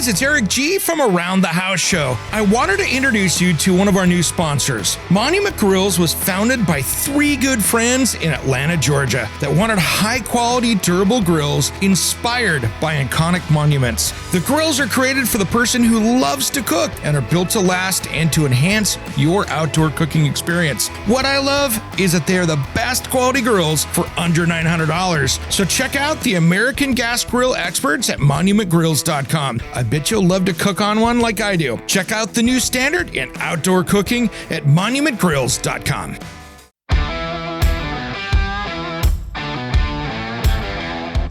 guys, it's Eric G from Around the House Show. I wanted to introduce you to one of our new sponsors. Monument Grills was founded by three good friends in Atlanta, Georgia that wanted high-quality, durable grills inspired by iconic monuments. The grills are created for the person who loves to cook and are built to last and to enhance your outdoor cooking experience. What I love is that they are the best quality grills for under $900. So check out the American Gas Grill experts at monumentgrills.com. I bet you'll love to cook on one like I do. Check out the new standard in outdoor cooking at monumentgrills.com.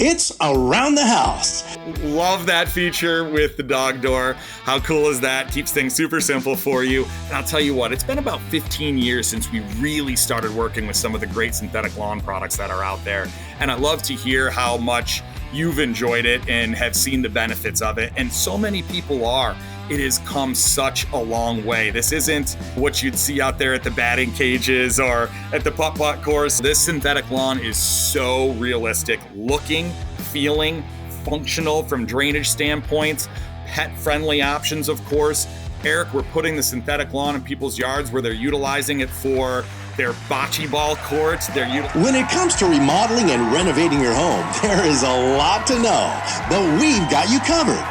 It's Around the House. Love that feature with the dog door. How cool is that? Keeps things super simple for you. And I'll tell you what, it's been about 15 years since we really started working with some of the great synthetic lawn products that are out there. And I love to hear how much you've enjoyed it and have seen the benefits of it. And so many people are. It has come such a long way. This isn't what you'd see out there at the batting cages or at the putt-putt course. This synthetic lawn is so realistic looking, feeling, functional from drainage standpoints, pet-friendly options, of course. Eric, we're putting the synthetic lawn in people's yards where they're utilizing it for their bocce ball courts. When it comes to remodeling and renovating your home, there is a lot to know, but we've got you covered.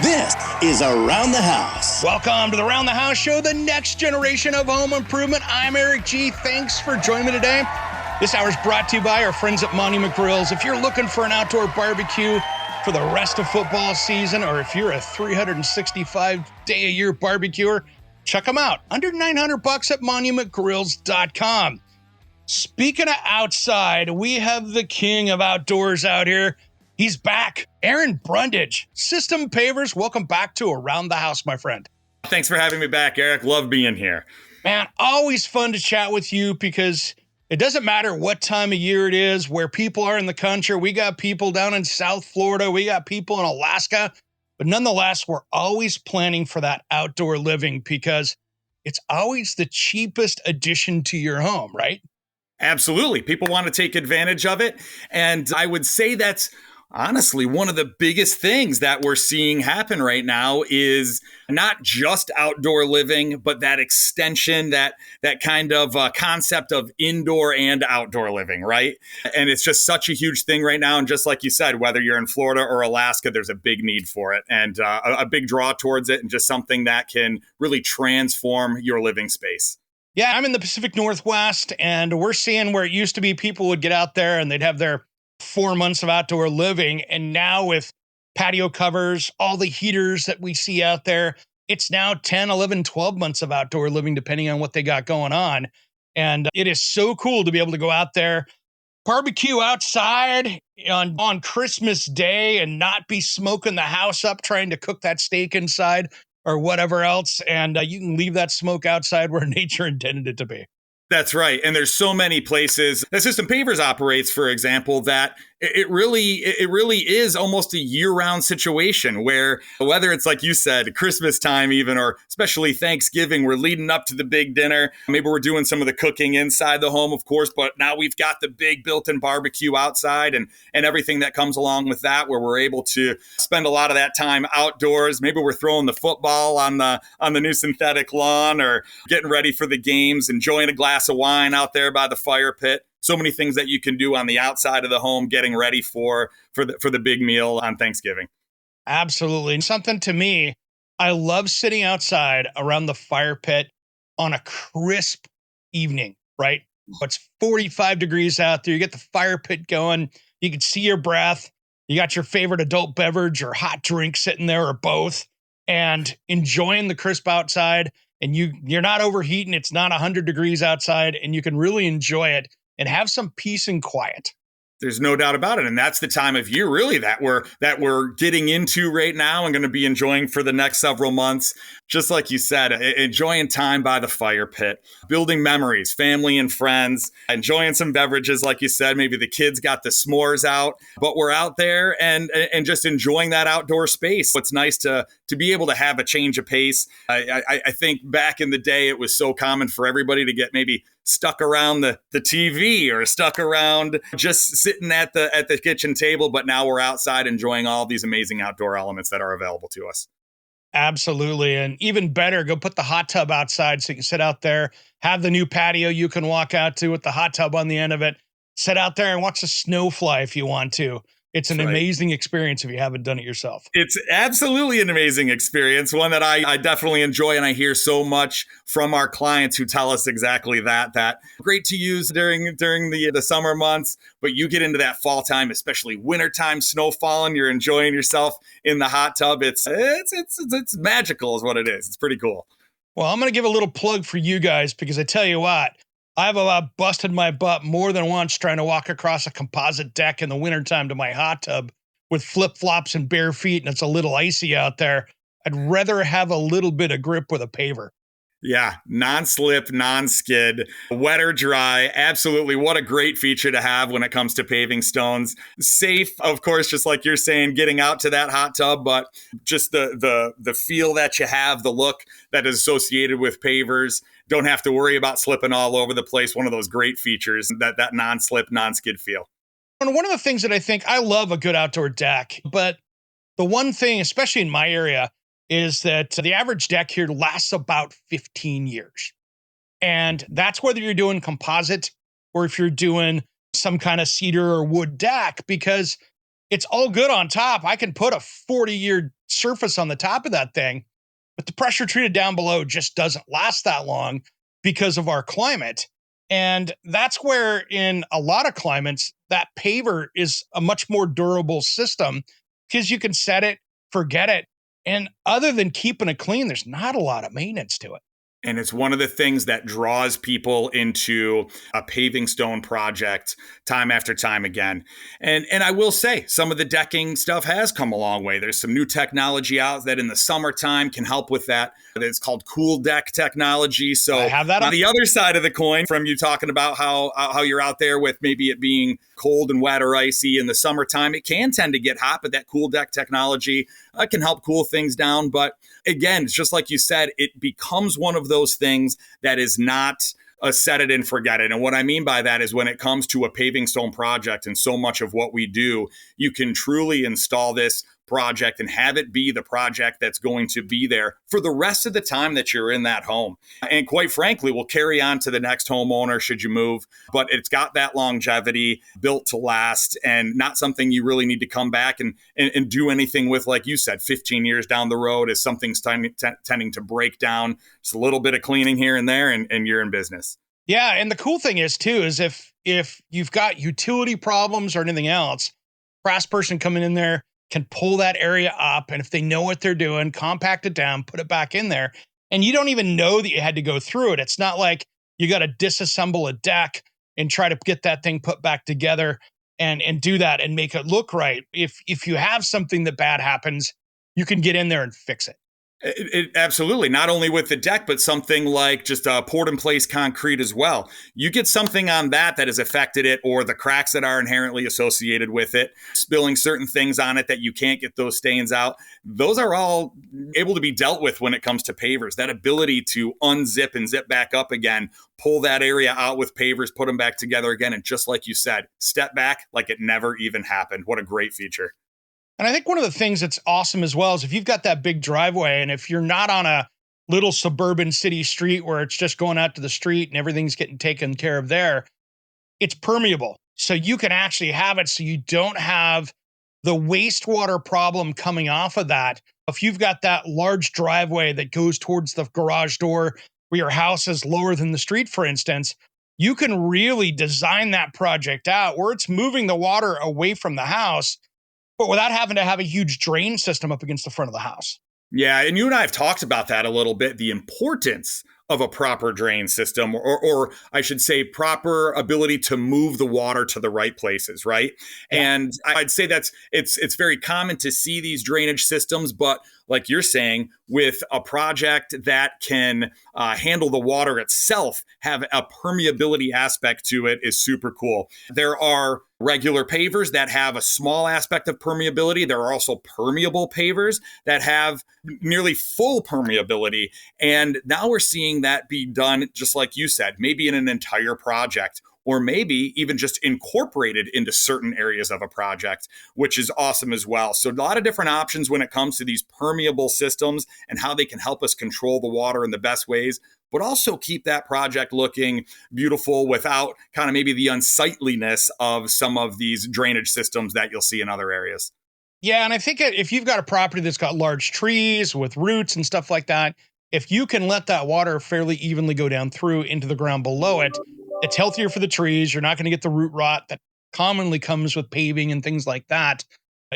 This is Around the House. Welcome to the Around the House Show, the next generation of home improvement. I'm Eric G. Thanks for joining me today. This hour is brought to you by our friends at Monument Grills. If you're looking for an outdoor barbecue for the rest of football season, or if you're a 365-day-a-year barbecuer, check them out. Under $900 at monumentgrills.com. Speaking of outside, we have the king of outdoors out here. He's back. Aaron Brundage, System Pavers. Welcome back to Around the House, my friend. Thanks for having me back, Eric. Love being here. Man, always fun to chat with you because it doesn't matter what time of year it is, where people are in the country. We got people down in South Florida. We got people in Alaska. But nonetheless, we're always planning for that outdoor living because it's always the cheapest addition to your home, right? Absolutely. People want to take advantage of it. And I would say that's honestly one of the biggest things that we're seeing happen right now is not just outdoor living, but that extension, that kind of concept of indoor and outdoor living, right? And it's just such a huge thing right now. And just like you said, whether you're in Florida or Alaska, there's a big need for it and a big draw towards it, and just something that can really transform your living space. Yeah, I'm in the Pacific Northwest, and we're seeing where it used to be people would get out there and they'd have their 4 months of outdoor living. And now with patio covers, all the heaters that we see out there, it's now 10, 11, 12 months of outdoor living, depending on what they got going on. And it is so cool to be able to go out there, barbecue outside on Christmas Day and not be smoking the house up trying to cook that steak inside or whatever else. And you can leave that smoke outside where nature intended it to be. That's right. And there's so many places that System Pavers operates, for example, that it really is almost a year-round situation where, whether it's like you said, Christmas time even, or especially Thanksgiving, we're leading up to the big dinner. Maybe we're doing some of the cooking inside the home, of course, but now we've got the big built-in barbecue outside and everything that comes along with that, where we're able to spend a lot of that time outdoors. Maybe we're throwing the football on the new synthetic lawn, or getting ready for the games, enjoying a glass of wine out there by the fire pit. So many things that you can do on the outside of the home, getting ready for the big meal on Thanksgiving. Absolutely. And something to me, I love sitting outside around the fire pit on a crisp evening, right? It's 45 degrees out there. You get the fire pit going. You can see your breath. You got your favorite adult beverage or hot drink sitting there, or both, and enjoying the crisp outside. And you're not overheating. It's not 100 degrees outside, and you can really enjoy it and have some peace and quiet. There's no doubt about it. And that's the time of year really that we're getting into right now and going to be enjoying for the next several months. Just like you said, enjoying time by the fire pit, building memories, family and friends, enjoying some beverages. Like you said, maybe the kids got the s'mores out, but we're out there and just enjoying that outdoor space. It's nice to be able to have a change of pace. I think back in the day, it was so common for everybody to get maybe stuck around the TV or stuck around just sitting at the kitchen table, but now we're outside enjoying all these amazing outdoor elements that are available to us. Absolutely. And even better, go put the hot tub outside so you can sit out there, have the new patio you can walk out to with the hot tub on the end of it, sit out there and watch the snow fly if you want to. It's an That's right. amazing experience if you haven't done it yourself. It's absolutely an amazing experience, one that I definitely enjoy, and I hear so much from our clients who tell us exactly that great to use during the summer months, but you get into that fall time, especially wintertime, snow falling, you're enjoying yourself in the hot tub. It's magical is what it is. It's pretty cool. Well, I'm going to give a little plug for you guys because I tell you what, I've about busted my butt more than once trying to walk across a composite deck in the wintertime to my hot tub with flip-flops and bare feet, and it's a little icy out there. I'd rather have a little bit of grip with a paver. Yeah, non-slip, non-skid, wet or dry. Absolutely. What a great feature to have when it comes to paving stones. Safe, of course, just like you're saying, getting out to that hot tub, but just the feel that you have, the look that is associated with pavers. Don't have to worry about slipping all over the place. One of those great features, that non-slip, non-skid feel. And one of the things that I love a good outdoor deck, but the one thing, especially in my area, is that the average deck here lasts about 15 years. And that's whether you're doing composite or if you're doing some kind of cedar or wood deck, because it's all good on top. I can put a 40-year surface on the top of that thing, but the pressure treated down below just doesn't last that long because of our climate. And that's where in a lot of climates, that paver is a much more durable system because you can set it, forget it. And other than keeping it clean, there's not a lot of maintenance to it. And it's one of the things that draws people into a paving stone project time after time again. And I will say, some of the decking stuff has come a long way. There's some new technology out that in the summertime can help with that. It's called cool deck technology. So I have that on the other side of the coin, from you talking about how you're out there with maybe it being cold and wet or icy in the summertime, it can tend to get hot, but that cool deck technology can help cool things down. But again, it's just like you said, it becomes one of those things that is not a set it and forget it. And what I mean by that is when it comes to a paving stone project and so much of what we do, you can truly install this project and have it be the project that's going to be there for the rest of the time that you're in that home. And quite frankly, will carry on to the next homeowner should you move, but it's got that longevity built to last and not something you really need to come back and do anything with. Like you said, 15 years down the road as something's tending to break down. Just a little bit of cleaning here and there and you're in business. Yeah. And the cool thing is too, is if you've got utility problems or anything else, brass person coming in there can pull that area up. And if they know what they're doing, compact it down, put it back in there. And you don't even know that you had to go through it. It's not like you got to disassemble a deck and try to get that thing put back together and do that and make it look right. If you have something that bad happens, you can get in there and fix it. Absolutely. Not only with the deck, but something like just poured in place concrete as well. You get something on that has affected it or the cracks that are inherently associated with it, spilling certain things on it that you can't get those stains out. Those are all able to be dealt with when it comes to pavers. That ability to unzip and zip back up again, pull that area out with pavers, put them back together again. And just like you said, step back like it never even happened. What a great feature. And I think one of the things that's awesome as well is if you've got that big driveway and if you're not on a little suburban city street where it's just going out to the street and everything's getting taken care of there, it's permeable. So you can actually have it so you don't have the wastewater problem coming off of that. If you've got that large driveway that goes towards the garage door where your house is lower than the street, for instance, you can really design that project out where it's moving the water away from the house, but without having to have a huge drain system up against the front of the house. Yeah, and you and I have talked about that a little bit, the importance of a proper drain system, or I should say proper ability to move the water to the right places, right? Yeah. And I'd say it's very common to see these drainage systems, but like you're saying, with a project that can handle the water itself, have a permeability aspect to it is super cool. There are regular pavers that have a small aspect of permeability. There are also permeable pavers that have nearly full permeability. And now we're seeing that be done, just like you said, maybe in an entire project, or maybe even just incorporated into certain areas of a project, which is awesome as well. So a lot of different options when it comes to these permeable systems and how they can help us control the water in the best ways, but also keep that project looking beautiful without kind of maybe the unsightliness of some of these drainage systems that you'll see in other areas. Yeah, and I think if you've got a property that's got large trees with roots and stuff like that, if you can let that water fairly evenly go down through into the ground below it, it's healthier for the trees. You're not going to get the root rot that commonly comes with paving and things like that.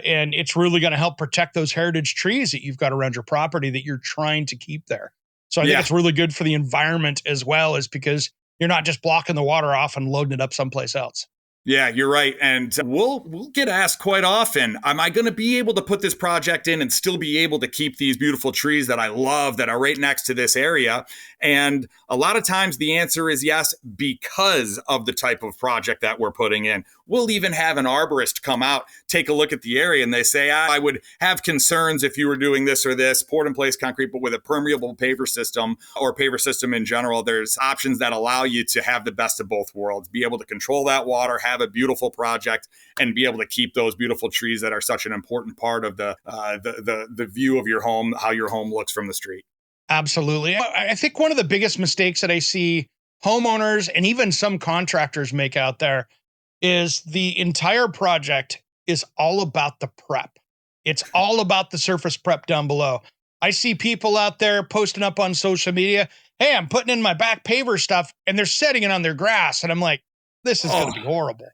And it's really going to help protect those heritage trees that you've got around your property that you're trying to keep there. So I think it's really good for the environment as well, is because you're not just blocking the water off and loading it up someplace else. Yeah, you're right. And we'll get asked quite often, am I going to be able to put this project in and still be able to keep these beautiful trees that I love that are right next to this area? And a lot of times the answer is yes, because of the type of project that we're putting in. We'll even have an arborist come out, take a look at the area, and they say, I would have concerns if you were doing this or this, poured in place concrete, but with a permeable paver system or paver system in general, there's options that allow you to have the best of both worlds, be able to control that water, have a beautiful project, and be able to keep those beautiful trees that are such an important part of the view of your home, how your home looks from the street. Absolutely. I think one of the biggest mistakes that I see homeowners and even some contractors make out there is the entire project is all about the prep. It's all about the surface prep down below. I see people out there posting up on social media, hey, I'm putting in my back paver stuff, and they're setting it on their grass. And I'm like, this is going to be horrible.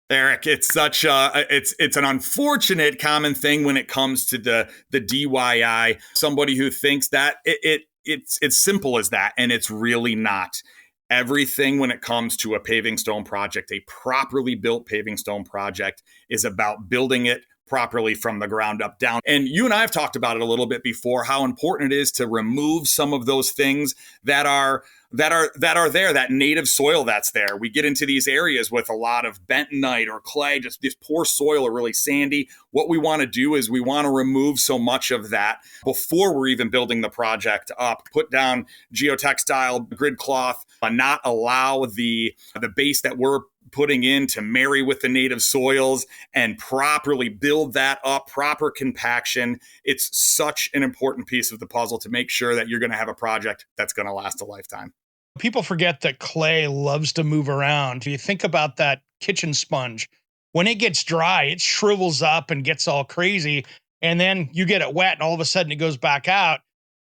Eric, it's such it's an unfortunate common thing when it comes to the DIY. Somebody who thinks that it's simple as that, and it's really not. Everything when it comes to a paving stone project, a properly built paving stone project, is about building it properly from the ground up down. And you and I have talked about it a little bit before, how important it is to remove some of those things that are there, that native soil that's there. We get into these areas with a lot of bentonite or clay, just this poor soil or really sandy. What we want to do is we want to remove so much of that before we're even building the project up. Put down geotextile grid cloth, not allow the base that we're putting in to marry with the native soils and properly build that up, proper compaction. It's such an important piece of the puzzle to make sure that you're going to have a project that's going to last a lifetime. People forget that clay loves to move around. You think about that kitchen sponge. When it gets dry, it shrivels up and gets all crazy. And then you get it wet and all of a sudden it goes back out.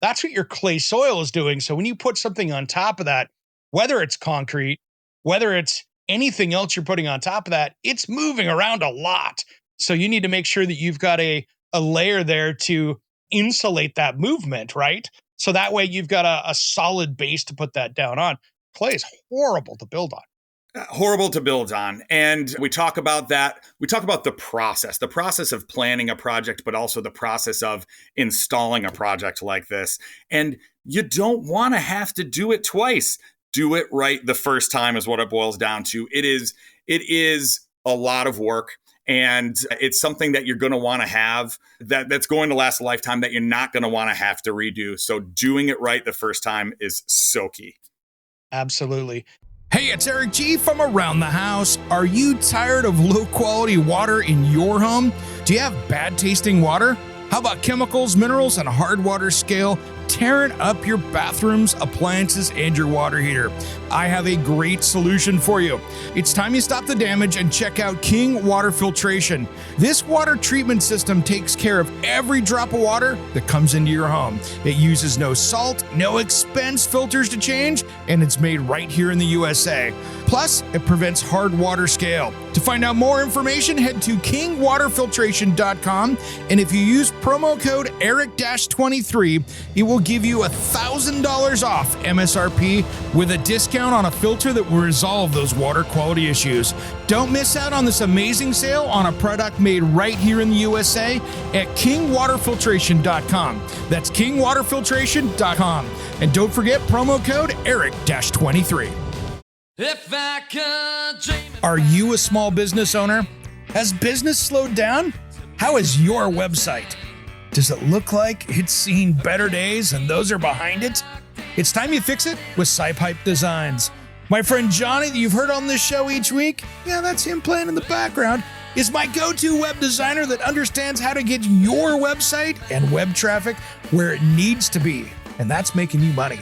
That's what your clay soil is doing. So when you put something on top of that, whether it's concrete, whether it's anything else you're putting on top of that, it's moving around a lot. So you need to make sure that you've got a layer there to insulate that movement, right? So that way you've got a solid base to put that down on. Clay is horrible to build on. Horrible to build on. And we talk about that. We talk about the process of planning a project, but also the process of installing a project like this. And you don't want to have to do it twice. Do it right the first time is what it boils down to. It is a lot of work. And it's something that you're going to want to have that's going to last a lifetime that you're not going to want to have to redo. So doing it right the first time is so key. Absolutely. Hey, it's Eric G from Around the House. Are you tired of low quality water in your home? Do you have bad tasting water? How about chemicals, minerals, and hard water scale tearing up your bathrooms, appliances, and your water heater? I have a great solution for you. It's time you stop the damage and check out King Water Filtration. This water treatment system takes care of every drop of water that comes into your home. It uses no salt, no expense filters to change, and it's made right here in the USA. Plus, it prevents hard water scale. To find out more information, head to kingwaterfiltration.com, and if you use promo code ERIC-23, it will give you $1,000 off MSRP with a discount on a filter that will resolve those water quality issues. Don't miss out on this amazing sale on a product made right here in the USA at kingwaterfiltration.com. That's kingwaterfiltration.com. And don't forget promo code ERIC-23. Are you a small business owner? Has business slowed down? How is your website? Does it look like it's seen better days and those are behind it? It's time you fix it with SciPipe Designs. My friend Johnny that you've heard on this show each week, yeah, that's him playing in the background, is my go-to web designer that understands how to get your website and web traffic where it needs to be, and that's making you money.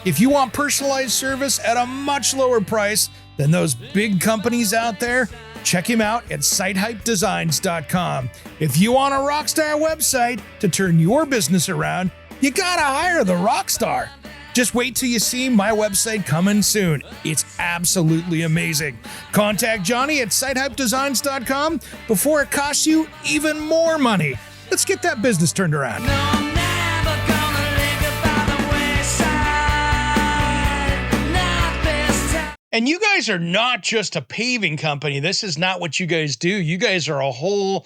If you want personalized service at a much lower price than those big companies out there, check him out at sitehypedesigns.com. If you want a rockstar website to turn your business around, you gotta hire the rockstar. Just wait till you see my website coming soon. It's absolutely amazing. Contact Johnny at sitehypedesigns.com before it costs you even more money. Let's get that business turned around. And you guys are not just a paving company. This is not what you guys do. You guys are a whole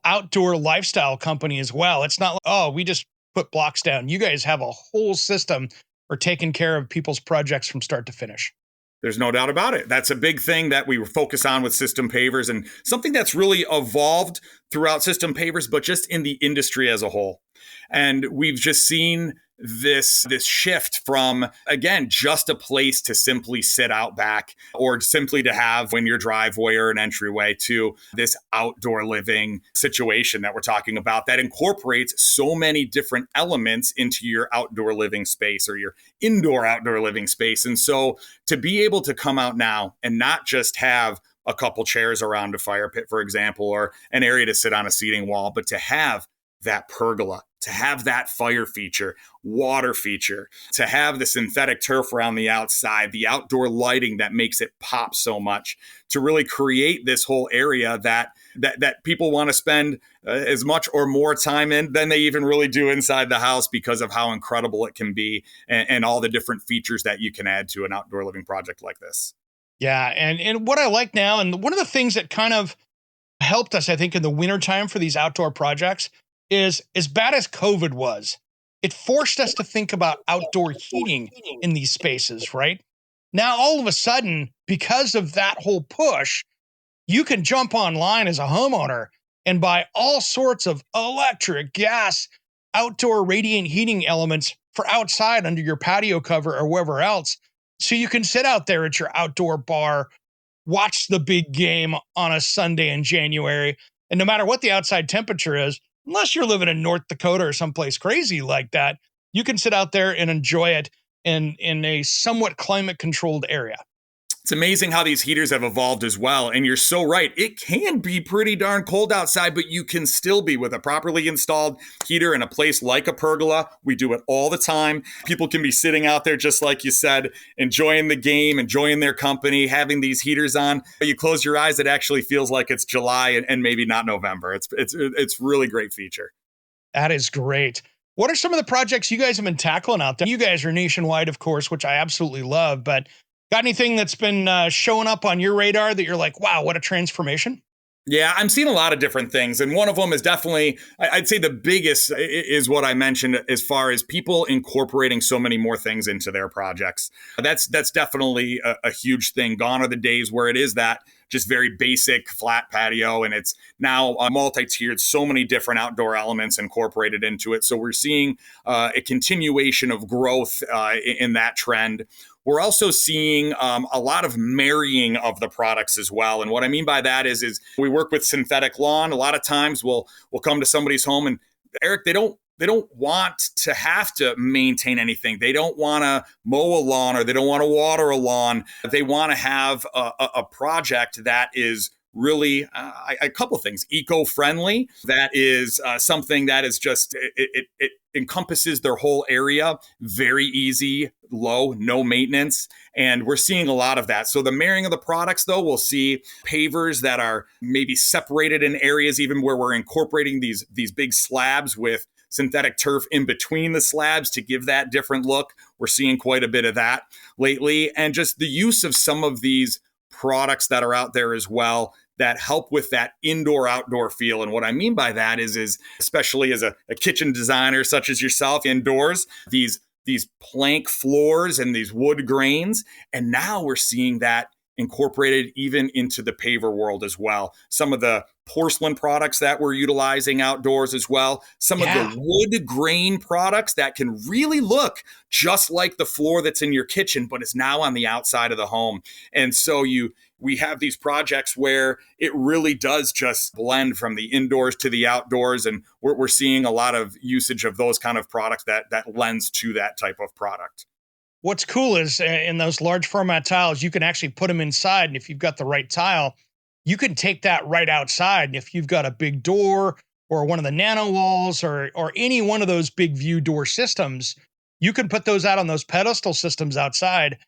outdoor lifestyle company as well. It's not like, oh, we just put blocks down. You guys have a whole system for taking care of people's projects from start to finish. There's no doubt about it. That's a big thing that we focus on with System Pavers, and something that's really evolved throughout System Pavers, but just in the industry as a whole. And we've just seen this shift from, again, just a place to simply sit out back or simply to have in your driveway or an entryway to this outdoor living situation that we're talking about that incorporates so many different elements into your outdoor living space or your indoor outdoor living space. And so to be able to come out now and not just have a couple chairs around a fire pit, for example, or an area to sit on a seating wall, but to have that pergola, to have that fire feature, water feature, to have the synthetic turf around the outside, the outdoor lighting that makes it pop so much, to really create this whole area that people want to spend as much or more time in than they even really do inside the house because of how incredible it can be and all the different features that you can add to an outdoor living project like this. Yeah, and what I like now, and one of the things that kind of helped us, I think, in the wintertime for these outdoor projects is, as bad as COVID was, it forced us to think about outdoor heating in these spaces, right? Now, all of a sudden, because of that whole push, you can jump online as a homeowner and buy all sorts of electric, gas, outdoor radiant heating elements for outside under your patio cover or wherever else. So you can sit out there at your outdoor bar, watch the big game on a Sunday in January, and no matter what the outside temperature is, unless you're living in North Dakota or someplace crazy like that, you can sit out there and enjoy it in a somewhat climate-controlled area. It's amazing how these heaters have evolved as well. And you're so right. It can be pretty darn cold outside, but you can still be with a properly installed heater in a place like a pergola. We do it all the time. People can be sitting out there, just like you said, enjoying the game, enjoying their company, having these heaters on. You close your eyes, it actually feels like it's July and maybe not November. It's really great feature. That is great. What are some of the projects you guys have been tackling out there? You guys are nationwide, of course, which I absolutely love, but got anything that's been showing up on your radar that you're like, wow, what a transformation? Yeah, I'm seeing a lot of different things. And one of them is definitely, I'd say the biggest is what I mentioned as far as people incorporating so many more things into their projects. That's definitely a huge thing. Gone are the days where it is that just very basic flat patio, and it's now multi-tiered, so many different outdoor elements incorporated into it. So we're seeing a continuation of growth in that trend. We're also seeing a lot of marrying of the products as well. And what I mean by that is we work with synthetic lawn. A lot of times we'll come to somebody's home and, Eric, they don't want to have to maintain anything. They don't want to mow a lawn or they don't want to water a lawn. They want to have a project that is really a couple of things. Eco-friendly. That is something that is just, it encompasses their whole area. Very easy, low, no maintenance. And we're seeing a lot of that. So the marrying of the products, though, we'll see pavers that are maybe separated in areas even where we're incorporating these big slabs with synthetic turf in between the slabs to give that different look. We're seeing quite a bit of that lately. And just the use of some of these products that are out there as well that help with that indoor-outdoor feel. And what I mean by that is especially as a kitchen designer such as yourself indoors, these plank floors and these wood grains. And now we're seeing that incorporated even into the paver world as well. Some of the porcelain products that we're utilizing outdoors as well. Some of the wood grain products that can really look just like the floor that's in your kitchen, but is now on the outside of the home. And so we have these projects where it really does just blend from the indoors to the outdoors. And we're seeing a lot of usage of those kind of products that lends to that type of product. What's cool is in those large format tiles, you can actually put them inside. And if you've got the right tile, you can take that right outside. And if you've got a big door or one of the nano walls or any one of those big view door systems, you can put those out on those pedestal systems outside.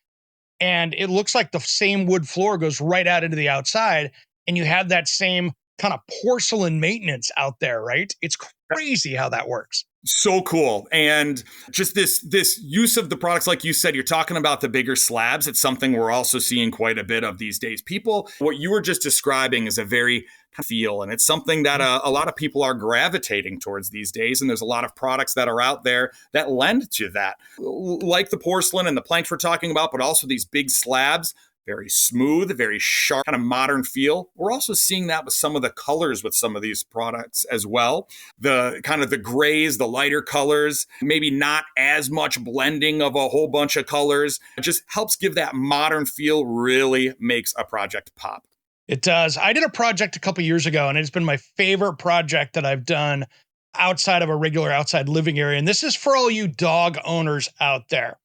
And it looks like the same wood floor goes right out into the outside. And you have that same kind of porcelain maintenance out there, right? It's crazy how that works. So cool. And just this use of the products, like you said, you're talking about the bigger slabs. It's something we're also seeing quite a bit of these days. People, what you were just describing is a very feel, and it's something that a lot of people are gravitating towards these days. And there's a lot of products that are out there that lend to that, like the porcelain and the planks we're talking about, but also these big slabs. Very smooth, very sharp, kind of modern feel. We're also seeing that with some of the colors with some of these products as well. The kind of the grays, the lighter colors, maybe not as much blending of a whole bunch of colors. It just helps give that modern feel, really makes a project pop. It does. I did a project a couple years ago, and it's been my favorite project that I've done outside of a regular outside living area. And this is for all you dog owners out there.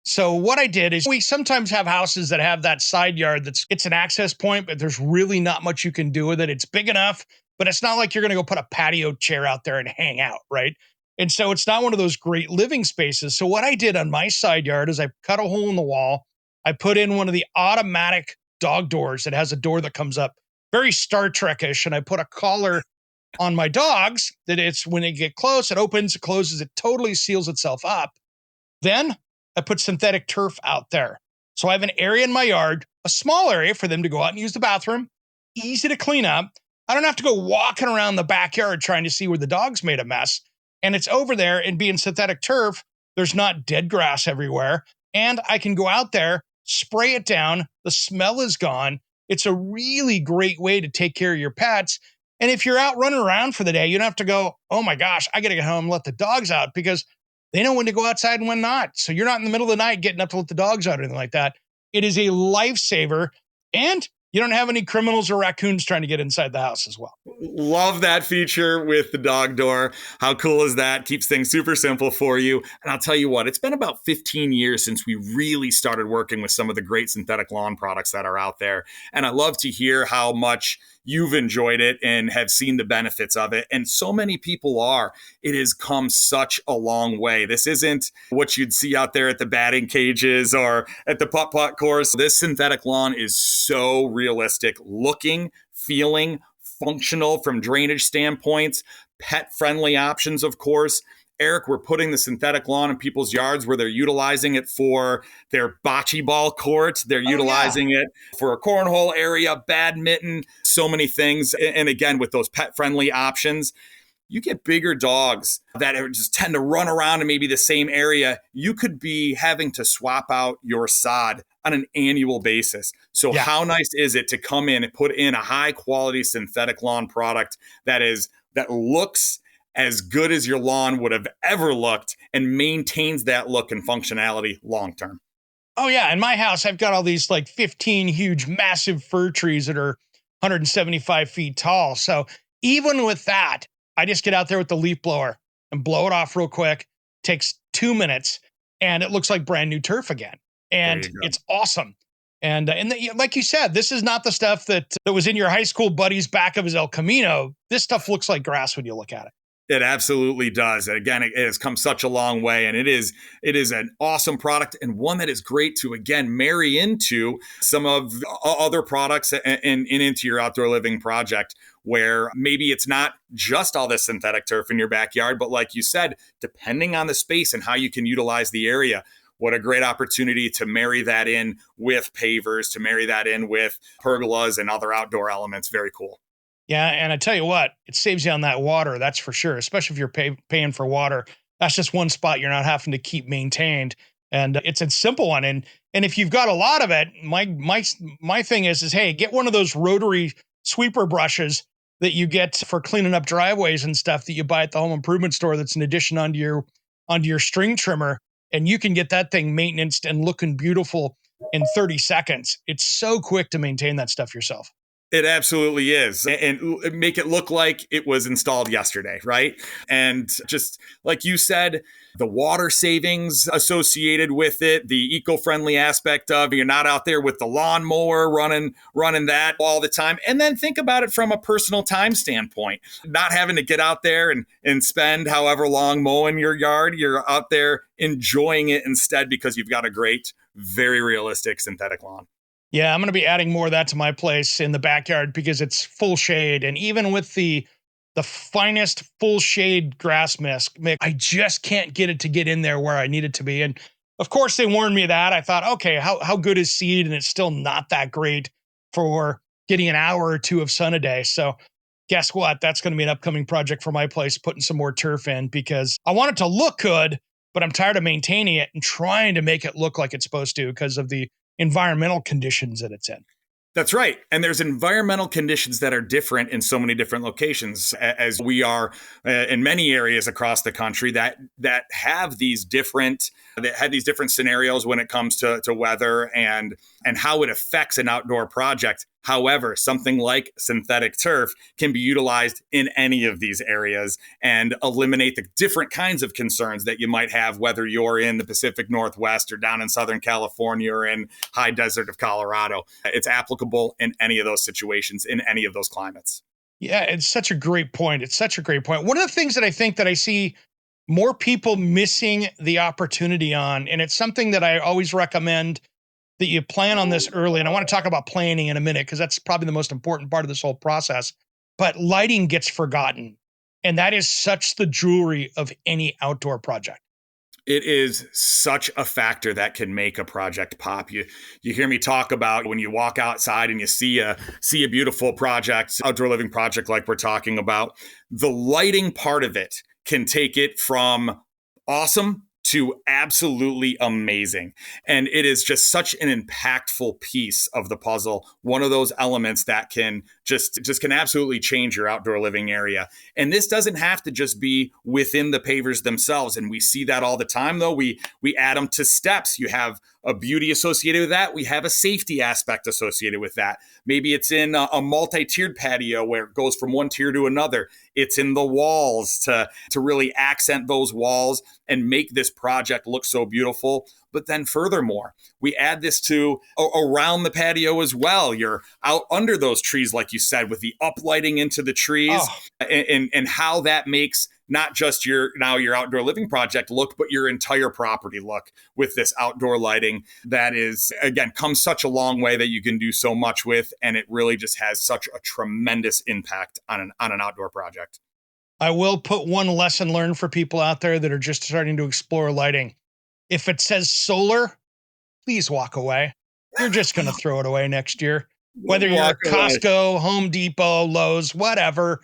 So what I did is we sometimes have houses that have that side yard it's an access point, but there's really not much you can do with it. It's big enough, but it's not like you're going to go put a patio chair out there and hang out, right? And so it's not one of those great living spaces. So what I did on my side yard is I cut a hole in the wall. I put in one of the automatic dog doors that has a door that comes up, very Star Trek-ish, and I put a collar on my dogs that it's when they get close, it opens, it closes, it totally seals itself up. Then I put synthetic turf out there. So I have an area in my yard, a small area for them to go out and use the bathroom, easy to clean up. I don't have to go walking around the backyard trying to see where the dog's made a mess. And it's over there, and being synthetic turf, there's not dead grass everywhere. And I can go out there, spray it down. The smell is gone. It's a really great way to take care of your pets. And if you're out running around for the day, you don't have to go, oh my gosh, I got to get home and let the dogs out, because they know when to go outside and when not. So you're not in the middle of the night getting up to let the dogs out or anything like that. It is a lifesaver. And you don't have any criminals or raccoons trying to get inside the house as well. Love that feature with the dog door. How cool is that? Keeps things super simple for you. And I'll tell you what, it's been about 15 years since we really started working with some of the great synthetic lawn products that are out there. And I love to hear how much you've enjoyed it and have seen the benefits of it. And so many people are. It has come such a long way. This isn't what you'd see out there at the batting cages or at the putt-putt course. This synthetic lawn is so realistic looking, feeling, functional from drainage standpoints, pet-friendly options, of course. Eric, we're putting the synthetic lawn in people's yards where they're utilizing it for their bocce ball court. They're utilizing it for a cornhole area, badminton, so many things. And again, with those pet-friendly options, you get bigger dogs that just tend to run around in maybe the same area. You could be having to swap out your sod on an annual basis. So how nice is it to come in and put in a high-quality synthetic lawn product that looks as good as your lawn would have ever looked and maintains that look and functionality long term. Oh yeah, in my house, I've got all these like 15 huge, massive fir trees that are 175 feet tall. So even with that, I just get out there with the leaf blower and blow it off real quick. Takes 2 minutes, and it looks like brand new turf again. And it's awesome. And like you said, this is not the stuff that was in your high school buddy's back of his El Camino. This stuff looks like grass when you look at it. It absolutely does. And again, it has come such a long way, and it is an awesome product, and one that is great to, again, marry into some of other products and into your outdoor living project, where maybe it's not just all this synthetic turf in your backyard, but like you said, depending on the space and how you can utilize the area, what a great opportunity to marry that in with pavers, to marry that in with pergolas and other outdoor elements. Very cool. Yeah, and I tell you what, it saves you on that water, that's for sure, especially if you're paying for water. That's just one spot you're not having to keep maintained. And it's a simple one. And And if you've got a lot of it, my thing is hey, get one of those rotary sweeper brushes that you get for cleaning up driveways and stuff that you buy at the home improvement store. That's an addition onto your string trimmer, and you can get that thing maintenanced and looking beautiful in 30 seconds. It's so quick to maintain that stuff yourself. It absolutely is. And make it look like it was installed yesterday, right? And just like you said, the water savings associated with it, the eco-friendly aspect of it, you're not out there with the lawnmower running that all the time. And then think about it from a personal time standpoint, not having to get out there and spend however long mowing your yard. You're out there enjoying it instead because you've got a great, very realistic synthetic lawn. Yeah, I'm going to be adding more of that to my place in the backyard because it's full shade. And even with the finest full shade grass mix, I just can't get it to get in there where I need it to be. And of course, they warned me that. I thought, okay, how good is seed? And it's still not that great for getting an hour or two of sun a day. So guess what? That's going to be an upcoming project for my place, putting some more turf in because I want it to look good, but I'm tired of maintaining it and trying to make it look like it's supposed to because of the environmental conditions that it's in. That's right. And there's environmental conditions that are different in so many different locations, as we are in many areas across the country that have these different scenarios when it comes to weather and how it affects an outdoor project. However, something like synthetic turf can be utilized in any of these areas and eliminate the different kinds of concerns that you might have, whether you're in the Pacific Northwest or down in Southern California or in high desert of Colorado. It's applicable in any of those situations, in any of those climates. Yeah, it's such a great point. It's such a great point. One of the things that I think that I see more people missing the opportunity on, and it's something that I always recommend that you plan on this early. And I want to talk about planning in a minute because that's probably the most important part of this whole process. But lighting gets forgotten. And that is such the jewelry of any outdoor project. It is such a factor that can make a project pop. You hear me talk about when you walk outside and you see a beautiful project, outdoor living project like we're talking about, the lighting part of it can take it from awesome to absolutely amazing. And it is just such an impactful piece of the puzzle. One of those elements that can just can absolutely change your outdoor living area. And this doesn't have to just be within the pavers themselves. And we see that all the time, though. We add them to steps. You have a beauty associated with that. We have a safety aspect associated with that. Maybe it's in a multi-tiered patio where it goes from one tier to another. It's in the walls to really accent those walls and make this project look so beautiful. But then furthermore, we add this to around the patio as well. You're out under those trees, like you said, with the uplighting into the trees and how that makes not just your outdoor living project look, but your entire property look with this outdoor lighting that is, again, comes such a long way that you can do so much with. And it really just has such a tremendous impact on an outdoor project. I will put one lesson learned for people out there that are just starting to explore lighting. If it says solar, please walk away. You're just going to throw it away next year. Whether you're at Costco, Home Depot, Lowe's, whatever,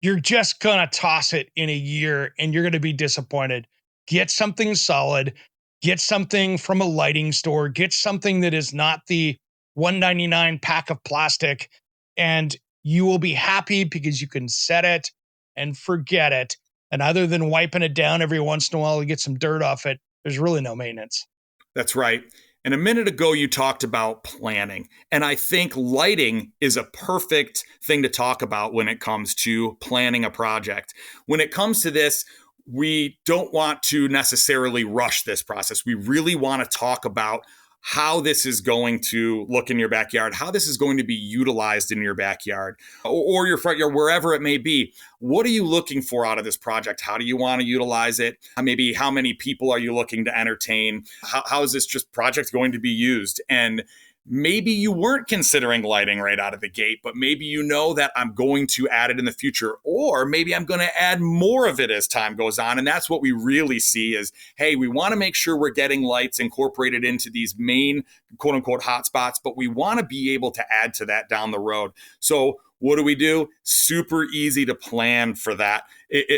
you're just going to toss it in a year and you're going to be disappointed. Get something solid. Get something from a lighting store. Get something that is not the $1.99 pack of plastic, and you will be happy because you can set it and forget it. And other than wiping it down every once in a while to get some dirt off it, there's really no maintenance. That's right. And a minute ago, you talked about planning. And I think lighting is a perfect thing to talk about when it comes to planning a project. When it comes to this, we don't want to necessarily rush this process. We really want to talk about how this is going to look in your backyard, how this is going to be utilized in your backyard or your front yard, wherever it may be. What are you looking for out of this project? How do you want to utilize it? Maybe how many people are you looking to entertain? How is this just project going to be used? And maybe you weren't considering lighting right out of the gate, but maybe you know that I'm going to add it in the future, or maybe I'm going to add more of it as time goes on. And that's what we really see is, hey, we want to make sure we're getting lights incorporated into these main quote unquote hotspots, but we want to be able to add to that down the road. So What do? Super easy to plan for that.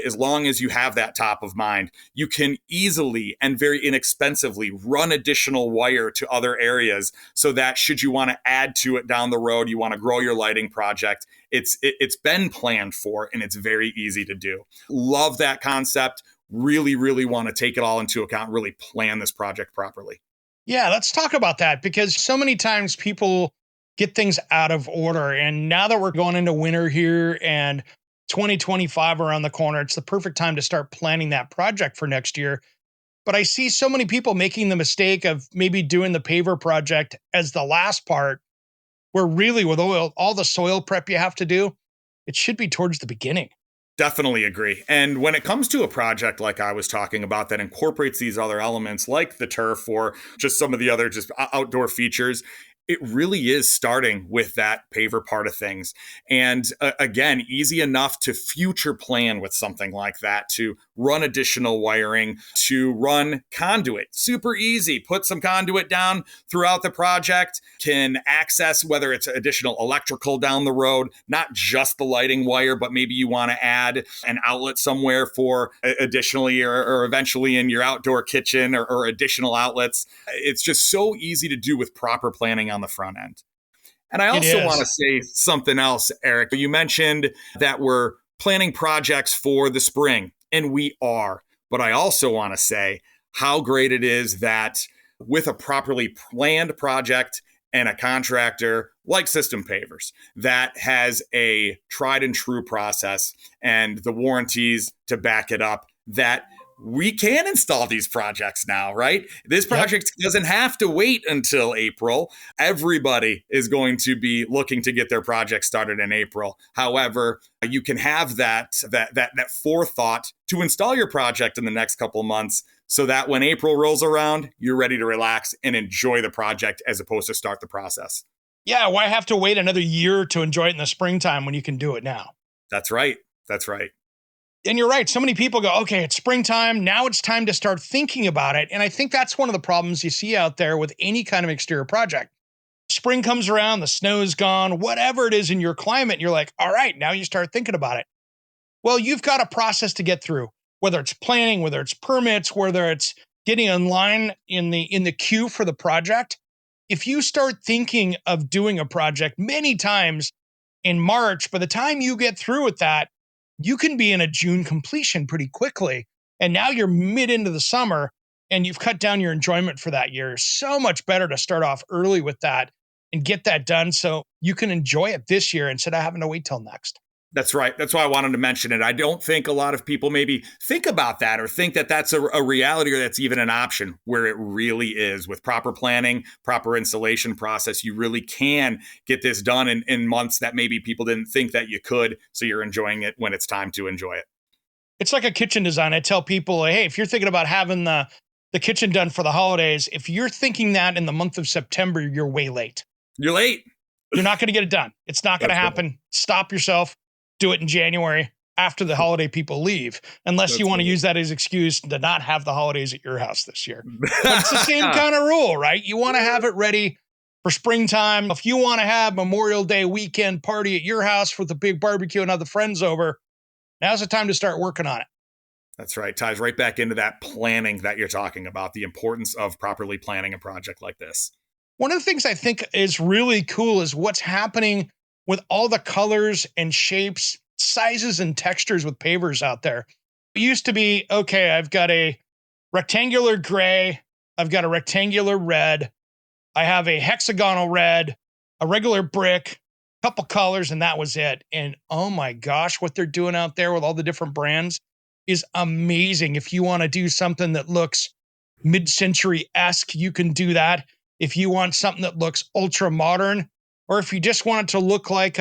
As long as you have that top of mind, you can easily and very inexpensively run additional wire to other areas so that should you want to add to it down the road, you want to grow your lighting project, it's been planned for and it's very easy to do. Love that concept. Really, really want to take it all into account, really plan this project properly. Yeah, let's talk about that because so many times people get things out of order. And now that we're going into winter here and 2025 around the corner, it's the perfect time to start planning that project for next year. But I see so many people making the mistake of maybe doing the paver project as the last part, where really with all the soil prep you have to do, it should be towards the beginning. Definitely agree. And when it comes to a project like I was talking about that incorporates these other elements like the turf or just some of the other just outdoor features, it really is starting with that paver part of things. And again, easy enough to future plan with something like that, to run additional wiring, to run conduit. Super easy. Put some conduit down throughout the project, can access whether it's additional electrical down the road, not just the lighting wire, but maybe you want to add an outlet somewhere for additionally or eventually in your outdoor kitchen or additional outlets. It's just so easy to do with proper planning on the front end. And I also want to say something else, Eric. You mentioned that we're planning projects for the spring, and we are. But I also want to say how great it is that with a properly planned project and a contractor like System Pavers that has a tried and true process and the warranties to back it up, that we can install these projects now, right? This project doesn't have to wait until April. Everybody is going to be looking to get their project started in April. However, you can have that forethought to install your project in the next couple of months so that when April rolls around, you're ready to relax and enjoy the project as opposed to start the process. Yeah, why have to wait another year to enjoy it in the springtime when you can do it now? That's right. That's right. And you're right. So many people go, okay, it's springtime. Now it's time to start thinking about it. And I think that's one of the problems you see out there with any kind of exterior project. Spring comes around, the snow's gone, whatever it is in your climate. You're like, all right, now you start thinking about it. Well, you've got a process to get through, whether it's planning, whether it's permits, whether it's getting in line in the queue for the project. If you start thinking of doing a project many times in March, by the time you get through with that, you can be in a June completion pretty quickly. And now you're mid into the summer and you've cut down your enjoyment for that year. So much better to start off early with that and get that done so you can enjoy it this year instead of having to wait till next. That's right. That's why I wanted to mention it. I don't think a lot of people maybe think about that or think that that's a reality or that's even an option, where it really is. With proper planning, proper installation process, you really can get this done in months that maybe people didn't think that you could. So you're enjoying it when it's time to enjoy it. It's like a kitchen design. I tell people, hey, if you're thinking about having the kitchen done for the holidays, if you're thinking that in the month of September, you're way late. You're late. You're not going to get it done. It's not going to happen. Right. Stop yourself. Do it in January after the holiday people leave, unless you want to use that as excuse to not have the holidays at your house this year. But it's the same kind of rule, right? You want to have it ready for springtime. If you want to have Memorial Day weekend party at your house with a big barbecue and other friends over, now's the time to start working on it. That's right. Ties right back into that planning that you're talking about, the importance of properly planning a project like this. One of the things I think is really cool is what's happening with all the colors and shapes, sizes and textures with pavers out there. It used to be, okay, I've got a rectangular gray, I've got a rectangular red, I have a hexagonal red, a regular brick, a couple colors, and that was it. And oh my gosh, what they're doing out there with all the different brands is amazing. If you want to do something that looks mid-century-esque, you can do that. If you want something that looks ultra modern, or if you just want it to look like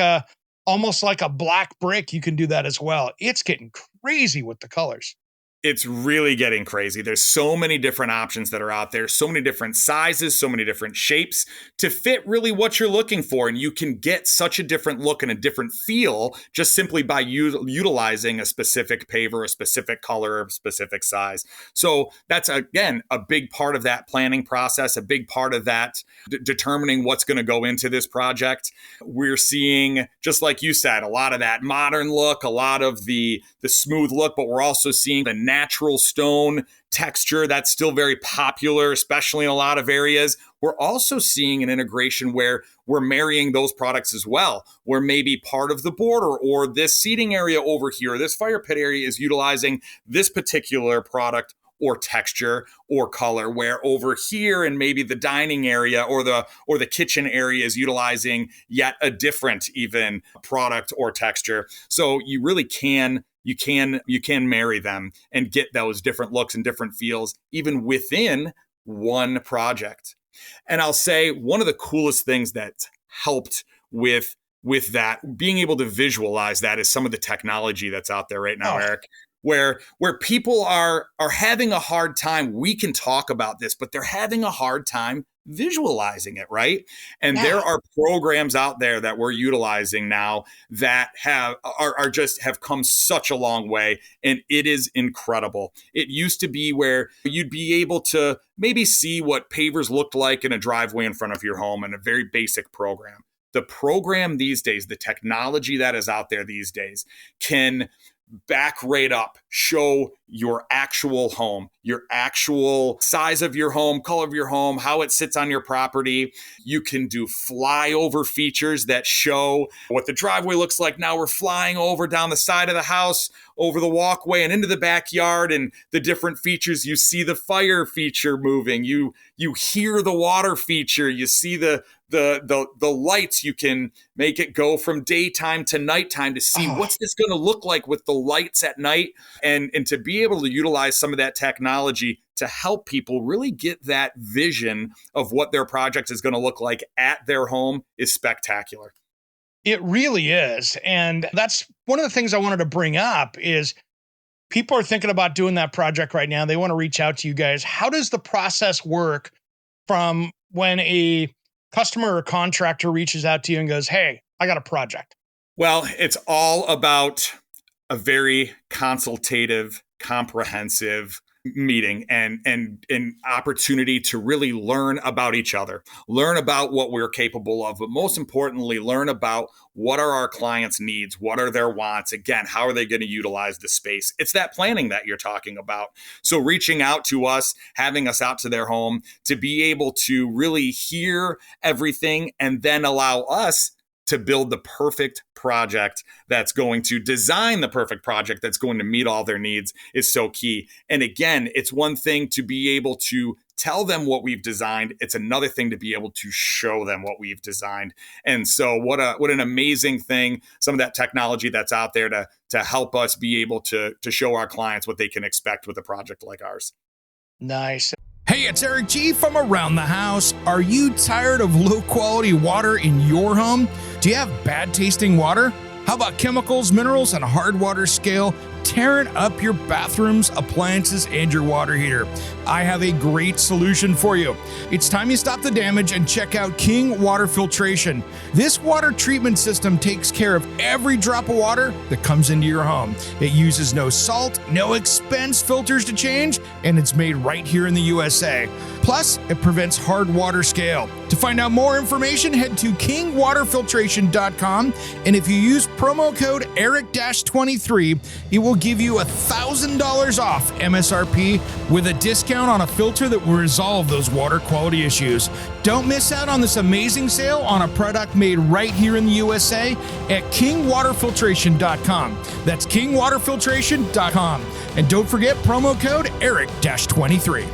almost like a black brick, you can do that as well. It's getting crazy with the colors. It's really getting crazy. There's so many different options that are out there, so many different sizes, so many different shapes to fit really what you're looking for. And you can get such a different look and a different feel just simply by utilizing a specific paver, a specific color, a specific size. So that's, again, a big part of that planning process, a big part of that determining what's going to go into this project. We're seeing, just like you said, a lot of that modern look, a lot of the smooth look, but we're also seeing the natural stone texture that's still very popular, especially in a lot of areas. We're also seeing an integration where we're marrying those products as well, where maybe part of the border or this seating area over here, this fire pit area is utilizing this particular product or texture or color, where over here and maybe the dining area or the kitchen area is utilizing yet a different even product or texture. So you really can marry them and get those different looks and different feels even within one project. And I'll say one of the coolest things that helped with that, being able to visualize that, is some of the technology that's out there right now, Eric, where people are having a hard time. We can talk about this, but they're having a hard time visualizing it, right? And there are programs out there that we're utilizing now that have come such a long way, and it is incredible. It used to be where you'd be able to maybe see what pavers looked like in a driveway in front of your home in a very basic program. The program these days, the technology that is out there these days, can back right up, show your actual home, your actual size of your home, color of your home, how it sits on your property. You can do flyover features that show what the driveway looks like. Now we're flying over down the side of the house, over the walkway and into the backyard, and the different features. You see the fire feature moving. You hear the water feature. You see the lights. You can make it go from daytime to nighttime to see what's this going to look like with the lights at night, and to be able to utilize some of that technology to help people really get that vision of what their project is going to look like at their home is spectacular. It really is. And that's one of the things I wanted to bring up is people are thinking about doing that project right now. They want to reach out to you guys. How does the process work from when a customer or contractor reaches out to you and goes, hey, I got a project? Well, it's all about a very consultative, comprehensive meeting and an opportunity to really learn about each other, learn about what we're capable of, but most importantly, learn about what are our clients' needs, what are their wants, again, how are they going to utilize the space. It's that planning that you're talking about. So reaching out to us, having us out to their home to be able to really hear everything and then allow us to build the perfect project that's going to design the perfect project that's going to meet all their needs is so key. And again, it's one thing to be able to tell them what we've designed. It's another thing to be able to show them what we've designed. And so what an amazing thing, some of that technology that's out there to help us be able to show our clients what they can expect with a project like ours. Nice. Hey, it's Eric G from Around the House. Are you tired of low quality water in your home? Do you have bad tasting water? How about chemicals, minerals, and a hard water scale tearing up your bathrooms, appliances, and your water heater? I have a great solution for you. It's time you stop the damage and check out King Water Filtration. This water treatment system takes care of every drop of water that comes into your home. It uses no salt, no expense filters to change, and it's made right here in the USA. Plus, it prevents hard water scale. To find out more information, head to kingwaterfiltration.com, and if you use promo code ERIC-23, it will give you $1,000 off MSRP with a discount on a filter that will resolve those water quality issues. Don't miss out on this amazing sale on a product made right here in the USA at kingwaterfiltration.com. That's kingwaterfiltration.com. And don't forget promo code ERIC-23.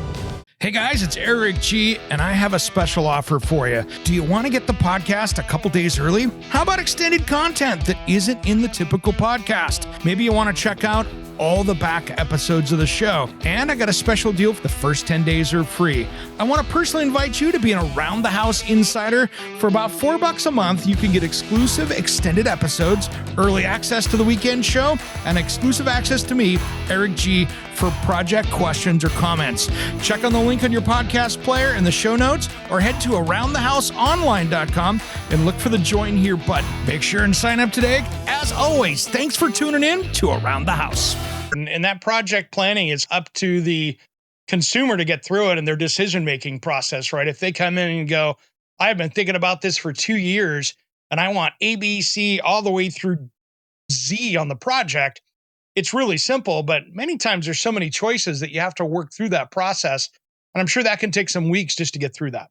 Hey guys, it's Eric G, and I have a special offer for you. Do you want to get the podcast a couple days early? How about extended content that isn't in the typical podcast? Maybe you want to check out all the back episodes of the show. And I got a special deal for the first 10 days are free. I want to personally invite you to be an Around the House insider. For about $4 a month, you can get exclusive extended episodes, early access to the weekend show, and exclusive access to me, Eric G., for project questions or comments. Check on the link on your podcast player in the show notes or head to aroundthehouseonline.com and look for the join here button. Make sure and sign up today. As always, thanks for tuning in to Around the House. And that project planning is up to the consumer to get through it and their decision-making process, right? If they come in and go, I've been thinking about this for 2 years and I want A, B, C all the way through Z on the project, it's really simple, but many times there's so many choices that you have to work through that process. And I'm sure that can take some weeks just to get through that.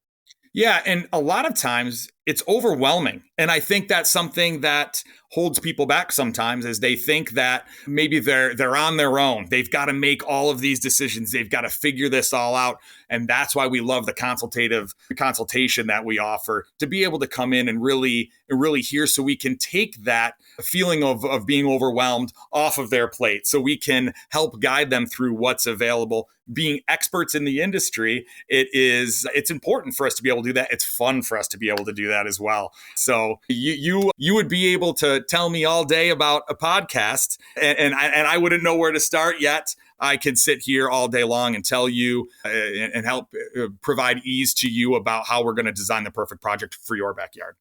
Yeah. And a lot of times it's overwhelming. And I think that's something that holds people back sometimes, is they think that maybe they're on their own. They've got to make all of these decisions. They've got to figure this all out. And that's why we love the consultation that we offer, to be able to come in and really hear, so we can take that feeling of being overwhelmed off of their plate, so we can help guide them through what's available. Being experts in the industry, it's important for us to be able to do that. It's fun for us to be able to do that as well. So you would be able to tell me all day about a podcast, and I wouldn't know where to start yet. I can sit here all day long and tell you and help provide ease to you about how we're going to design the perfect project for your backyard.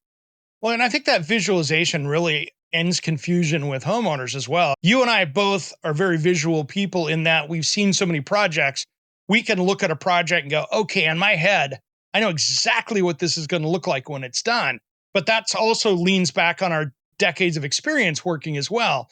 Well, and I think that visualization really ends confusion with homeowners as well. You and I both are very visual people in that we've seen so many projects. We can look at a project and go, okay, in my head, I know exactly what this is going to look like when it's done. But that's also leans back on our decades of experience working as well.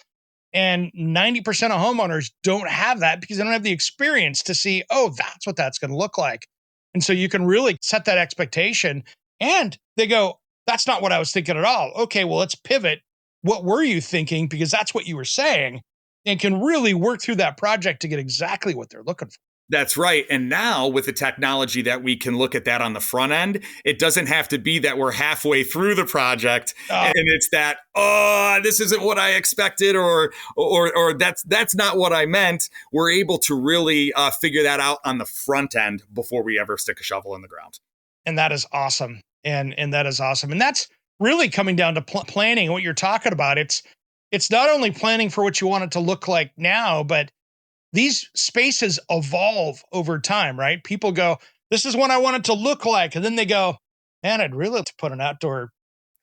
And 90% of homeowners don't have that because they don't have the experience to see, oh, that's what that's going to look like. And so you can really set that expectation, and they go, that's not what I was thinking at all. Okay, well, let's pivot. What were you thinking? Because that's what you were saying, and can really work through that project to get exactly what they're looking for. That's right. And now with the technology that we can look at that on the front end, it doesn't have to be that we're halfway through the project and it's that, this isn't what I expected, or that's not what I meant. We're able to really figure that out on the front end before we ever stick a shovel in the ground. And that is awesome. And that is awesome. And that's really coming down to planning, what you're talking about. It's not only planning for what you want it to look like now, but these spaces evolve over time, right? People go, this is what I want it to look like. And then they go, man, I'd really like to put an outdoor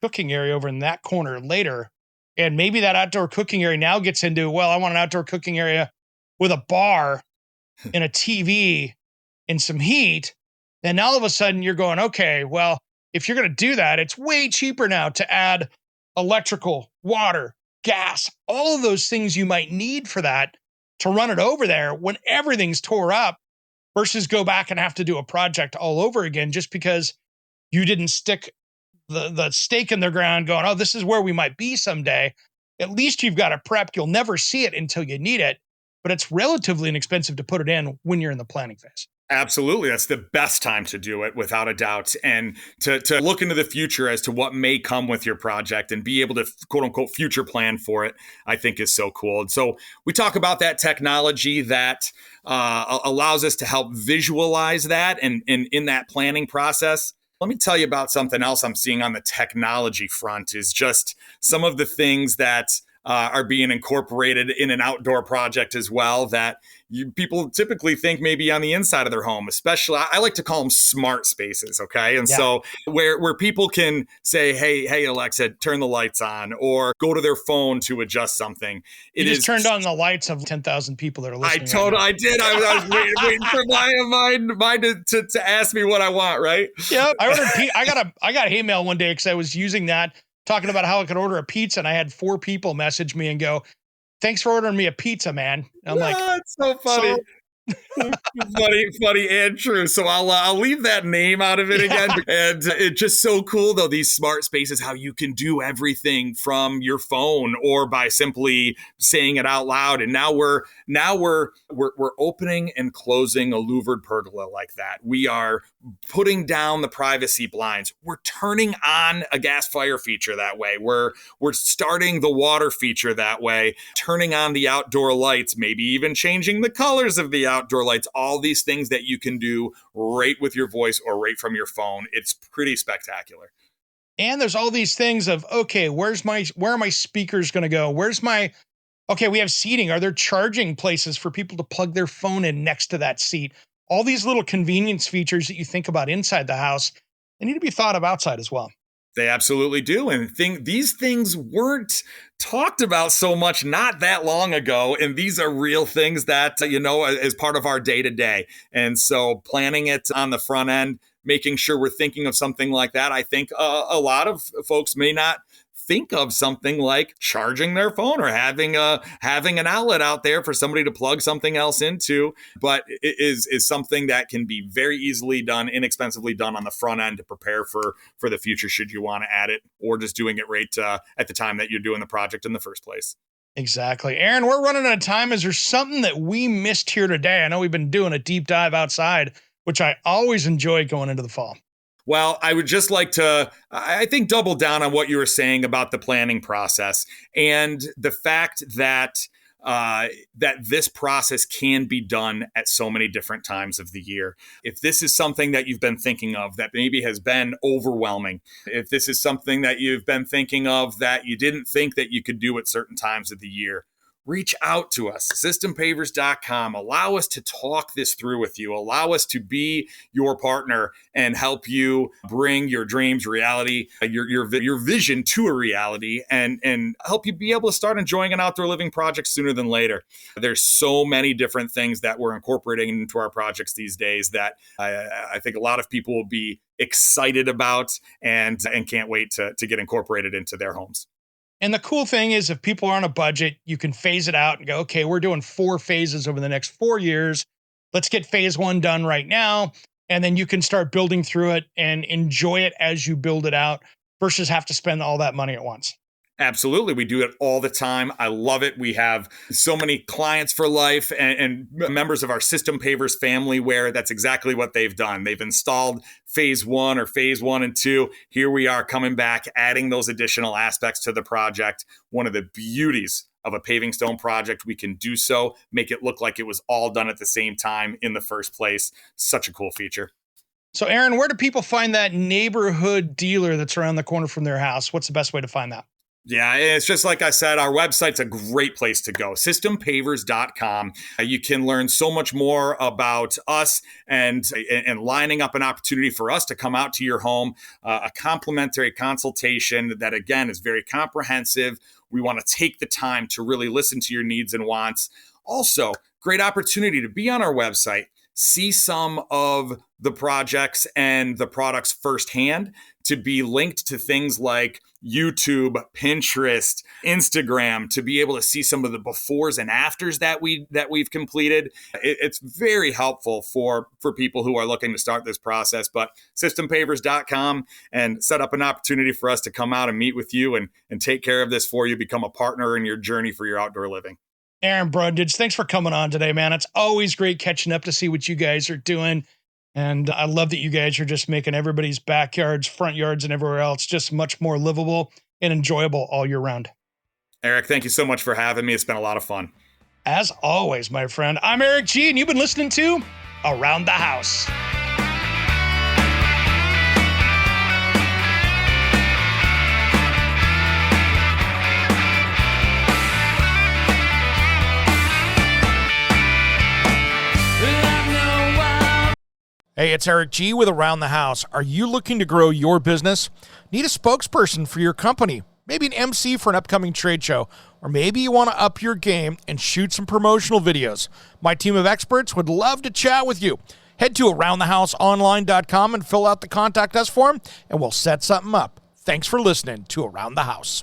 cooking area over in that corner later. And maybe that outdoor cooking area now gets into, well, I want an outdoor cooking area with a bar and a TV and some heat. And all of a sudden you're going, okay, well, if you're going to do that, it's way cheaper now to add electrical, water, gas, all of those things you might need for that to run it over there when everything's tore up, versus go back and have to do a project all over again just because you didn't stick the stake in the ground going, oh, this is where we might be someday. At least you've got a prep. You'll never see it until you need it, but it's relatively inexpensive to put it in when you're in the planning phase. Absolutely. That's the best time to do it, without a doubt. And to look into the future as to what may come with your project and be able to, quote unquote, future plan for it, I think is so cool. And so we talk about that technology that allows us to help visualize that and in that planning process. Let me tell you about something else I'm seeing on the technology front, is just some of the things that are being incorporated in an outdoor project as well, that people typically think maybe on the inside of their home. Especially, I like to call them smart spaces, okay? And so where people can say, hey, Alexa, turn the lights on, or go to their phone to adjust something. You just turned on the lights of 10,000 people that are listening. I did. I was waiting for mine to ask me what I want, right? Yeah, I ordered. I got an email one day because I was using that, talking about how I could order a pizza, and I had 4 people message me and go, thanks for ordering me a pizza, man. And I'm like, it's so funny. Funny and true. So I'll leave that name out of it again. And it's just so cool though, these smart spaces, how you can do everything from your phone or by simply saying it out loud. And now we're opening and closing a louvered pergola like that. We are putting down the privacy blinds. We're turning on a gas fire feature that way. We're starting the water feature that way, turning on the outdoor lights, maybe even changing the colors of the outdoor lights, all these things that you can do right with your voice or right from your phone. It's pretty spectacular. And there's all these things of, okay, where are my speakers going to go? Okay, we have seating. Are there charging places for people to plug their phone in next to that seat? All these little convenience features that you think about inside the house, they need to be thought of outside as well. They absolutely do. And these things weren't talked about so much not that long ago. And these are real things that, as part of our day to day. And so planning it on the front end, making sure we're thinking of something like that. I think a lot of folks may not think of something like charging their phone or having an outlet out there for somebody to plug something else into, but it is something that can be very easily done, inexpensively done on the front end to prepare for the future should you want to add it, or just doing it right at the time that you're doing the project in the first place. Exactly. Aaron, we're running out of time. Is there something that we missed here today? I know we've been doing a deep dive outside, which I always enjoy going into the fall. Well, I would just like to, I think, double down on what you were saying about the planning process and the fact that this process can be done at so many different times of the year. If this is something that you've been thinking of that maybe has been overwhelming, if this is something that you've been thinking of that you didn't think that you could do at certain times of the year, reach out to us, systempavers.com. Allow us to talk this through with you. Allow us to be your partner and help you bring your dreams, reality, your vision to a reality, and help you be able to start enjoying an outdoor living project sooner than later. There's so many different things that we're incorporating into our projects these days that I think a lot of people will be excited about and can't wait to get incorporated into their homes. And the cool thing is, if people are on a budget, you can phase it out and go, okay, we're doing 4 phases over the next 4 years. Let's get phase 1 done right now. And then you can start building through it and enjoy it as you build it out versus have to spend all that money at once. Absolutely. We do it all the time. I love it. We have so many clients for life and members of our System Pavers family where that's exactly what they've done. They've installed phase 1 or phase 1 and 2. Here we are coming back, adding those additional aspects to the project. One of the beauties of a paving stone project, we can do so, make it look like it was all done at the same time in the first place. Such a cool feature. So Aaron, where do people find that neighborhood dealer that's around the corner from their house? What's the best way to find that? Yeah, it's just like I said, our website's a great place to go, systempavers.com. You can learn so much more about us and lining up an opportunity for us to come out to your home, a complimentary consultation that, again, is very comprehensive. We want to take the time to really listen to your needs and wants. Also, great opportunity to be on our website, see some of the projects and the products firsthand, to be linked to things like YouTube, Pinterest, Instagram, to be able to see some of the befores and afters that we've completed. It's very helpful for people who are looking to start this process. But systempavers.com, and set up an opportunity for us to come out and meet with you and take care of this for you, become a partner in your journey for your outdoor living. Aaron Brundage, thanks for coming on today, man. It's always great catching up to see what you guys are doing. And I love that you guys are just making everybody's backyards, front yards, and everywhere else just much more livable and enjoyable all year round. Eric, thank you so much for having me. It's been a lot of fun. As always, my friend, I'm Eric G, and you've been listening to Around the House. Hey, it's Eric G with Around the House. Are you looking to grow your business? Need a spokesperson for your company? Maybe an MC for an upcoming trade show? Or maybe you want to up your game and shoot some promotional videos? My team of experts would love to chat with you. Head to AroundTheHouseOnline.com and fill out the Contact Us form, and we'll set something up. Thanks for listening to Around the House.